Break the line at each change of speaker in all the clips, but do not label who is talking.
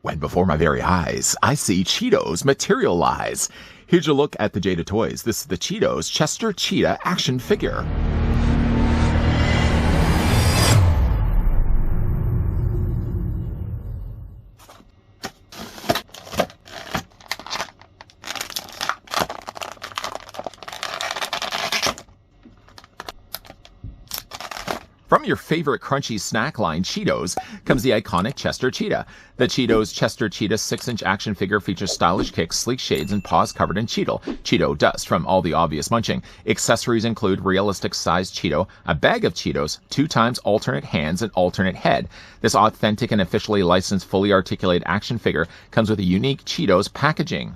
When before my very eyes, I see Cheetos materialize. Here's a look at the Jada toys. This is the Cheetos Chester Cheetah action figure. From your favorite crunchy snack line, Cheetos, comes the iconic Chester Cheetah. The Cheetos Chester Cheetah 6-inch action figure features stylish kicks, sleek shades, and paws covered in Cheeto dust from all the obvious munching. Accessories include realistic-sized Cheeto, a bag of Cheetos, 2x alternate hands, and alternate head. This authentic and officially licensed, fully articulated action figure comes with a unique Cheetos packaging.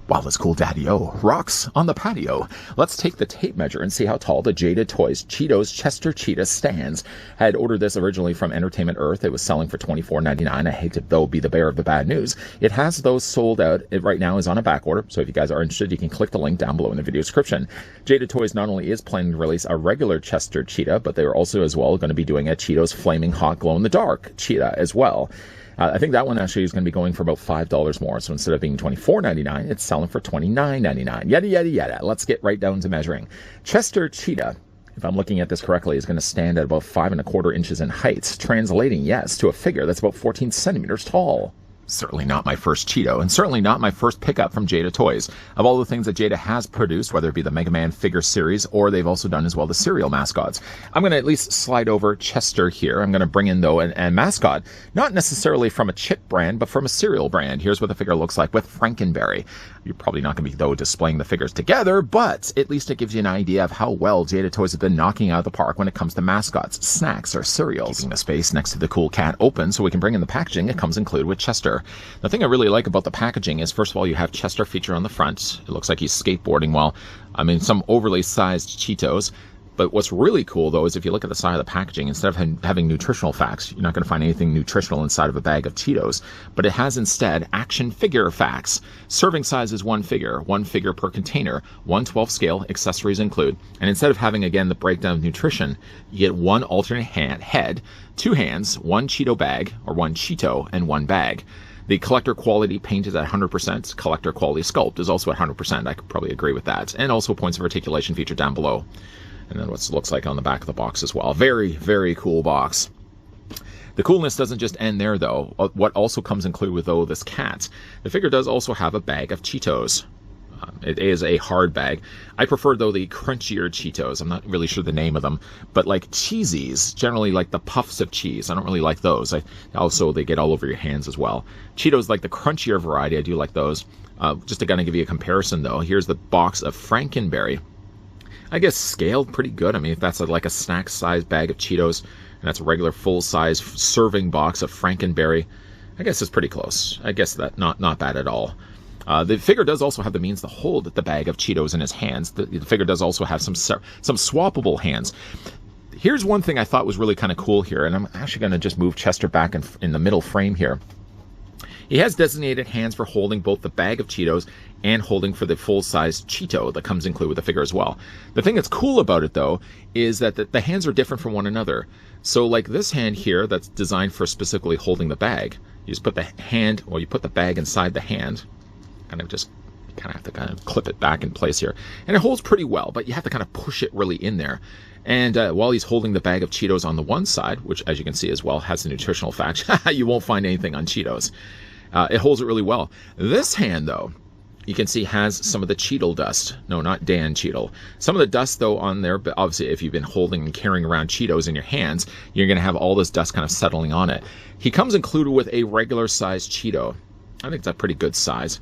Wow, this cool daddy-o rocks on the patio. Let's take the tape measure and see how tall the Jada Toys Cheetos Chester Cheetah stands. I had ordered this originally from Entertainment Earth. It was selling for $24.99. I hate to, though, be the bearer of the bad news. It has those sold out. It right now is on a back order, so if you guys are interested, you can click the link down below in the video description. Jada Toys not only is planning to release a regular Chester Cheetah, but they are also as well going to be doing a Cheetos Flaming Hot Glow-in-the-Dark Cheetah as well. I think that one actually is going to be going for about $5 more. So instead of being $24.99, it's selling for $29.99. Yada, yada, yada. Let's get right down to measuring. Chester Cheetah, if I'm looking at this correctly, is going to stand at about 5¼ inches in height, translating, yes, to a figure that's about 14 centimeters tall. Certainly not my first Cheeto, and certainly not my first pickup from Jada Toys. Of all the things that Jada has produced, whether it be the Mega Man figure series, or they've also done as well the cereal mascots. I'm going to at least slide over Chester here. I'm going to bring in, though, a mascot, not necessarily from a chip brand, but from a cereal brand. Here's what the figure looks like with Frankenberry. You're probably not going to be, though, displaying the figures together, but at least it gives you an idea of how well Jada Toys have been knocking out of the park when it comes to mascots, snacks, or cereals. Keeping the space next to the cool cat open so we can bring in the packaging that comes included with Chester. The thing I really like about the packaging is, first of all, you have Chester featured on the front. It looks like he's skateboarding while, some overly sized Cheetos. But what's really cool, though, is if you look at the side of the packaging, instead of having nutritional facts, you're not going to find anything nutritional inside of a bag of Cheetos, but it has instead action figure facts. Serving size is one figure per container, 1/12 scale, accessories include. And instead of having, again, the breakdown of nutrition, you get one alternate head, 2 hands, 1 Cheeto bag, or 1 Cheeto, and 1 bag. The collector quality paint is at 100%. Collector quality sculpt is also at 100%. I could probably agree with that. And also points of articulation featured down below. And then what it looks like on the back of the box as well. Very, very cool box. The coolness doesn't just end there, though. What also comes included with, though, this cat. The figure does also have a bag of Cheetos. It is a hard bag. I prefer, though, the crunchier Cheetos. I'm not really sure the name of them. But like cheesies, generally like the puffs of cheese. I don't really like those. Also, they get all over your hands as well. Cheetos, like the crunchier variety, I do like those. Just to kind of give you a comparison, though, here's the box of Frankenberry. I guess scaled pretty good. If that's like a snack-sized bag of Cheetos, and that's a regular full-size serving box of Frankenberry, I guess it's pretty close. I guess that not bad at all. The figure does also have the means to hold the bag of Cheetos in his hands. The figure does also have some swappable hands. Here's one thing I thought was really kind of cool here, and I'm actually going to just move Chester back in the middle frame here. He has designated hands for holding both the bag of Cheetos and holding for the full-size Cheeto that comes included with the figure as well. The thing that's cool about it, though, is that the hands are different from one another. So like this hand here that's designed for specifically holding the bag, you just put the hand, or you put the bag inside the hand, kind of have to kind of clip it back in place here. And it holds pretty well, but you have to kind of push it really in there. And while he's holding the bag of Cheetos on the one side, which as you can see as well has the nutritional facts, you won't find anything on Cheetos. It holds it really well. This hand, though, you can see has some of the Cheetle dust. No, not Dan Cheetle. Some of the dust, though, on there, but obviously if you've been holding and carrying around Cheetos in your hands, you're going to have all this dust kind of settling on it. He comes included with a regular sized Cheeto. I think it's a pretty good size.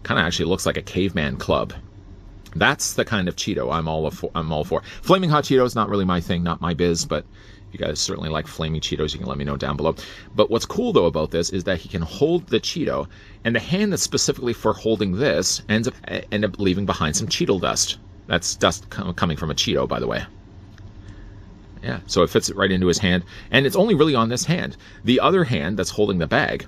Kind of actually looks like a caveman club. That's the kind of Cheeto I'm all for. Flaming hot Cheetos, not really my thing, not my biz, but if you guys certainly like flaming Cheetos, you can let me know down below. But what's cool, though, about this is that he can hold the Cheeto, and the hand that's specifically for holding this end up leaving behind some Cheetle dust. That's dust coming from a Cheeto, by the way. Yeah, so it fits it right into his hand, and it's only really on this hand. The other hand that's holding the bag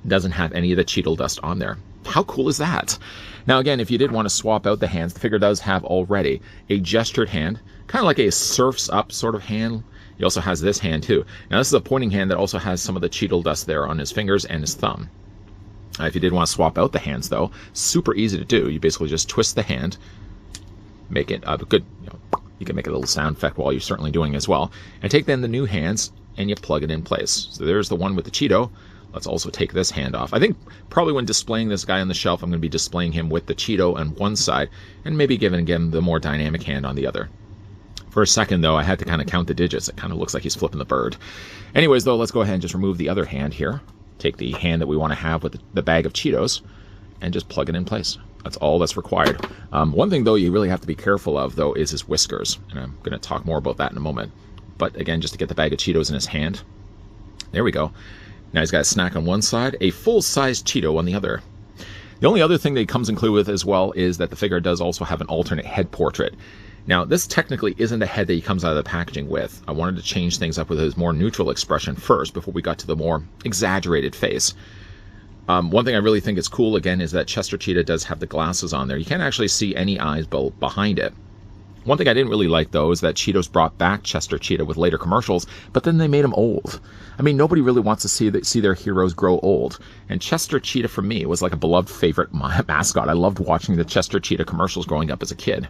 doesn't have any of the Cheetle dust on there. How cool is that? Now, again, if you did want to swap out the hands, the figure does have already a gestured hand, kind of like a surfs up sort of hand. He also has this hand too. Now, this is a pointing hand that also has some of the Cheetle dust there on his fingers and his thumb. If you did want to swap out the hands, though, super easy to do. You basically just twist the hand, make it a good, you can make a little sound effect while you're certainly doing as well, and take then the new hands and you plug it in place. So there's the one with the Cheeto. Let's also take this hand off. I think probably when displaying this guy on the shelf, I'm going to be displaying him with the Cheeto on one side and maybe giving him the more dynamic hand on the other. For a second, though, I had to kind of count the digits. It kind of looks like he's flipping the bird. Anyways, though, let's go ahead and just remove the other hand here. Take the hand that we want to have with the bag of Cheetos and just plug it in place. That's all that's required. One thing, though, you really have to be careful of, though, is his whiskers. And I'm going to talk more about that in a moment. But again, just to get the bag of Cheetos in his hand. There we go. Now he's got a snack on one side, a full-size Cheeto on the other. The only other thing that he comes included with as well is that the figure does also have an alternate head portrait. Now, this technically isn't a head that he comes out of the packaging with. I wanted to change things up with his more neutral expression first before we got to the more exaggerated face. One thing I really think is cool, again, is that Chester Cheetah does have the glasses on there. You can't actually see any eyes behind it. One thing I didn't really like, though, is that Cheetos brought back Chester Cheetah with later commercials, but then they made him old. I mean, nobody really wants to see their heroes grow old. And Chester Cheetah, for me, was like a beloved favorite mascot. I loved watching the Chester Cheetah commercials growing up as a kid.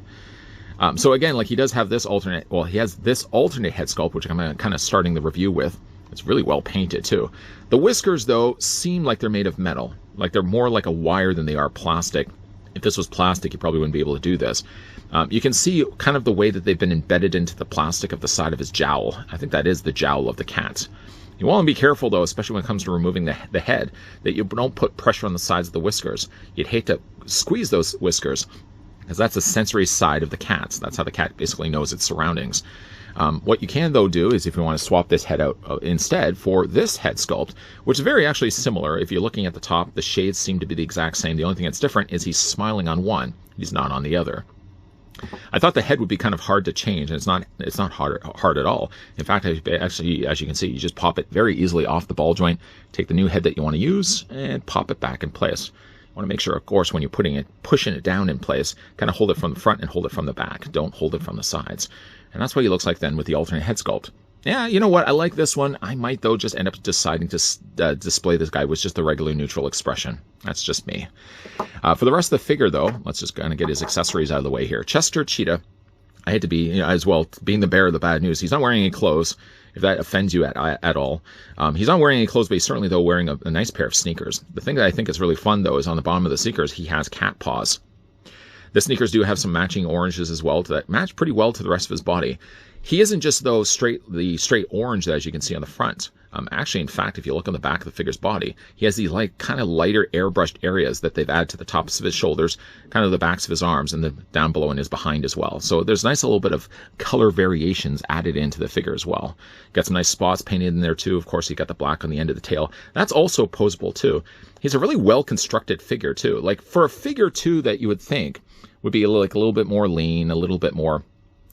So again, like he does have this alternate, well, he has this alternate head sculpt, which I'm kind of starting the review with. It's really well painted, too. The whiskers, though, seem like they're made of metal. Like they're more like a wire than they are plastic. If this was plastic, you probably wouldn't be able to do this. You can see kind of the way that they've been embedded into the plastic of the side of his jowl. I think that is the jowl of the cat. You want to be careful, though, especially when it comes to removing the head, that you don't put pressure on the sides of the whiskers. You'd hate to squeeze those whiskers, because that's the sensory side of the cat. That's how the cat basically knows its surroundings. What you can, though, do is if you want to swap this head out instead for this head sculpt, which is very actually similar. If you're looking at the top, the shades seem to be the exact same. The only thing that's different is he's smiling on one. He's not on the other. I thought the head would be kind of hard to change, and it's not hard at all. In fact, actually, as you can see, you just pop it very easily off the ball joint, take the new head that you want to use, and pop it back in place. You want to make sure, of course, when you're pushing it down in place, kind of hold it from the front and hold it from the back. Don't hold it from the sides. And that's what he looks like then with the alternate head sculpt. Yeah, you know what? I like this one. I might, though, just end up deciding to display this guy with just the regular neutral expression. That's just me. For the rest of the figure, though, let's just kind of get his accessories out of the way here. Chester Cheetah, I hate to be, as well, being the bearer of the bad news. He's not wearing any clothes, if that offends you at all. He's not wearing any clothes, but he's certainly, though, wearing a nice pair of sneakers. The thing that I think is really fun, though, is on the bottom of the sneakers, he has cat paws. The sneakers do have some matching oranges as well that match pretty well to the rest of his body. He isn't just, though, the straight orange that, as you can see on the front. Actually, in fact, if you look on the back of the figure's body, he has these kind of lighter airbrushed areas that they've added to the tops of his shoulders, kind of the backs of his arms, and down below in his behind as well. So there's a nice little bit of color variations added into the figure as well. Got some nice spots painted in there too. Of course, you got the black on the end of the tail. That's also posable too. He's a really well-constructed figure too. Like for a figure too that you would think would be a little bit more lean, a little bit more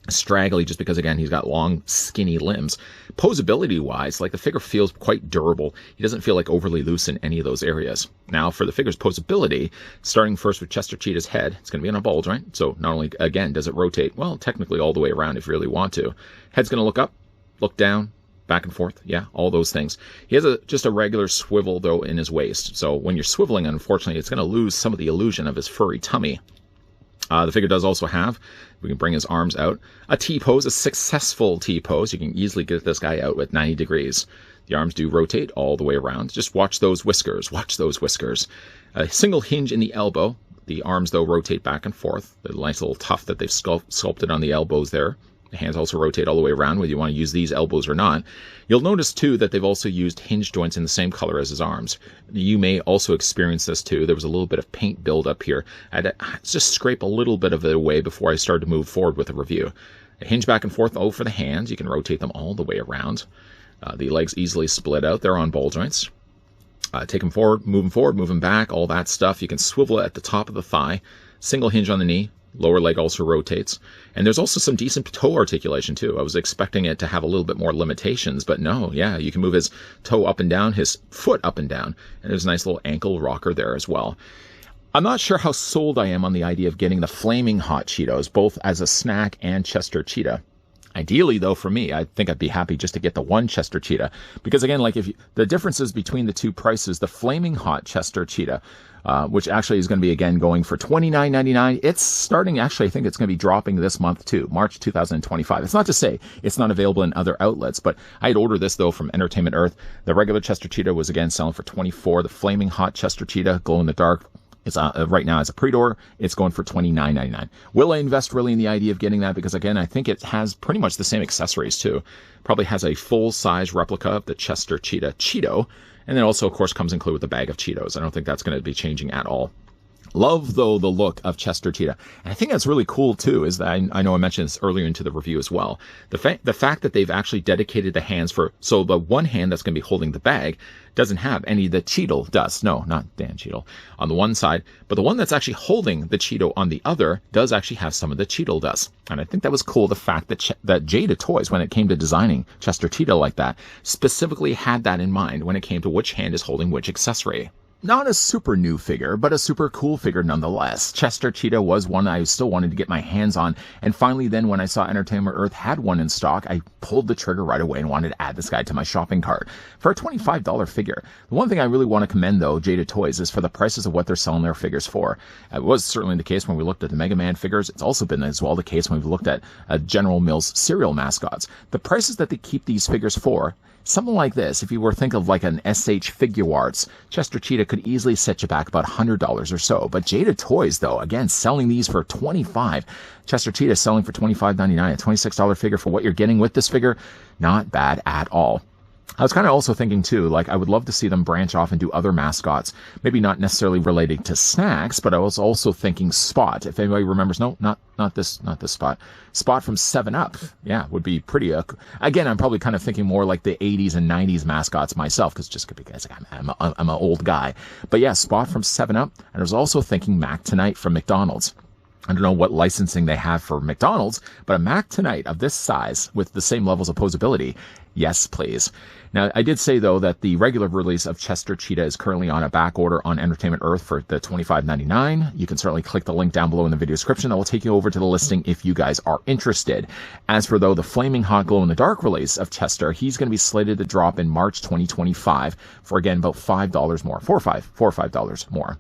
straggly, just because, again, he's got long, skinny limbs. Posability-wise, like the figure feels quite durable. He doesn't feel like overly loose in any of those areas. Now, for the figure's posability, starting first with Chester Cheetah's head, it's going to be on a ball joint. So not only, again, does it rotate, well, technically all the way around if you really want to. Head's going to look up, look down, back and forth. Yeah, all those things. He has just a regular swivel, though, in his waist. So when you're swiveling, unfortunately, it's going to lose some of the illusion of his furry tummy. The figure does also have, we can bring his arms out, a T-pose, a successful T-pose. You can easily get this guy out with 90 degrees. The arms do rotate all the way around. Just watch those whiskers. Watch those whiskers. A single hinge in the elbow. The arms, though, rotate back and forth. The nice little tuft that they've sculpted on the elbows there. The hands also rotate all the way around, whether you want to use these elbows or not. You'll notice, too, that they've also used hinge joints in the same color as his arms. You may also experience this, too. There was a little bit of paint buildup here. I had to just scrape a little bit of it away before I started to move forward with the review. A hinge back and forth for the hands. You can rotate them all the way around. The legs easily split out. They're on ball joints. Take them forward, move them back, all that stuff. You can swivel it at the top of the thigh. Single hinge on the knee. Lower leg also rotates. And there's also some decent toe articulation, too. I was expecting it to have a little bit more limitations, but no, yeah, you can move his toe up and down, his foot up and down. And there's a nice little ankle rocker there as well. I'm not sure how sold I am on the idea of getting the Flaming Hot Cheetos, both as a snack and Chester Cheetah. Ideally, though, for me, I think I'd be happy just to get the one Chester Cheetah. Because again, like the differences between the two prices, the Flaming Hot Chester Cheetah, which actually is going to be, again, going for $29.99. It's starting, actually, I think it's going to be dropping this month, too, March 2025. It's not to say it's not available in other outlets, but I had ordered this, though, from Entertainment Earth. The regular Chester Cheetah was, again, selling for $24. The Flaming Hot Chester Cheetah, glow in the dark, it's right now as a pre-order, it's going for $29.99. Will I invest really in the idea of getting that? Because again, I think it has pretty much the same accessories too. Probably has a full-size replica of the Chester Cheetah Cheeto, and then also, of course, comes included with a bag of Cheetos. I don't think that's going to be changing at all. Love, though, the look of Chester Cheetah. And I think that's really cool, too, is that I know I mentioned this earlier into the review as well. The fact that they've actually dedicated the hands so the one hand that's going to be holding the bag doesn't have any of the Cheeto dust. No, not Dan Cheeto on the one side, but the one that's actually holding the Cheeto on the other does actually have some of the Cheeto dust. And I think that was cool, the fact that that Jada Toys, when it came to designing Chester Cheetah like that, specifically had that in mind when it came to which hand is holding which accessory. Not a super new figure, but a super cool figure nonetheless. Chester Cheetah was one I still wanted to get my hands on, and finally then when I saw Entertainment Earth had one in stock, I pulled the trigger right away and wanted to add this guy to my shopping cart. For a $25 figure. The one thing I really want to commend, though, Jada Toys, is for the prices of what they're selling their figures for. It was certainly the case when we looked at the Mega Man figures. It's also been as well the case when we've looked at General Mills cereal mascots. The prices that they keep these figures for, something like this, if you were to think of like an SH Figuarts, Chester Cheetah could easily set you back about $100 or so. But Jada Toys, though, again, selling these for $25. Chester Cheetah selling for $25.99, a $26 figure for what you're getting with this figure. Not bad at all. I was kind of also thinking, too, like I would love to see them branch off and do other mascots, maybe not necessarily relating to snacks, but I was also thinking Spot. If anybody remembers, no, not this Spot. Spot from 7-Up, yeah, would be pretty, again, I'm probably kind of thinking more like the 80s and 90s mascots myself, because I'm an old guy. But yeah, Spot from 7-Up, and I was also thinking Mac Tonight from McDonald's. I don't know what licensing they have for McDonald's, but a Mac Tonight of this size with the same levels of posability, yes, please. Now, I did say, though, that the regular release of Chester Cheetah is currently on a back order on Entertainment Earth for the $25.99. You can certainly click the link down below in the video description. That will take you over to the listing if you guys are interested. As for, though, the Flaming Hot Glow in the Dark release of Chester, he's going to be slated to drop in March 2025 for, again, about $5 more, $4 or $5 more.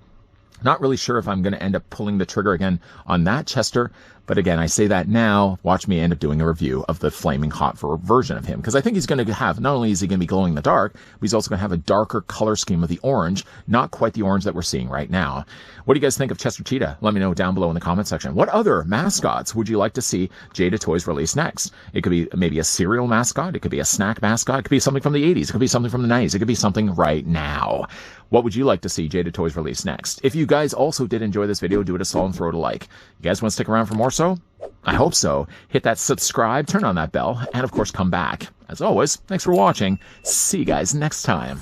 Not really sure if I'm going to end up pulling the trigger again on that Chester, but again, I say that now. Watch me end up doing a review of the Flaming Hot version of him, because I think he's going to have, not only is he going to be glowing in the dark, but he's also going to have a darker color scheme of the orange, not quite the orange that we're seeing right now. What do you guys think of Chester Cheetah? Let me know down below in the comment section. What other mascots would you like to see Jada Toys release next? It could be maybe a cereal mascot. It could be a snack mascot. It could be something from the 80s. It could be something from the 90s. It could be something right now. What would you like to see Jada Toys release next? If you guys also did enjoy this video, do it a solid and throw it a like. You guys want to stick around for more so? I hope so. Hit that subscribe, turn on that bell, and of course come back. As always, thanks for watching. See you guys next time.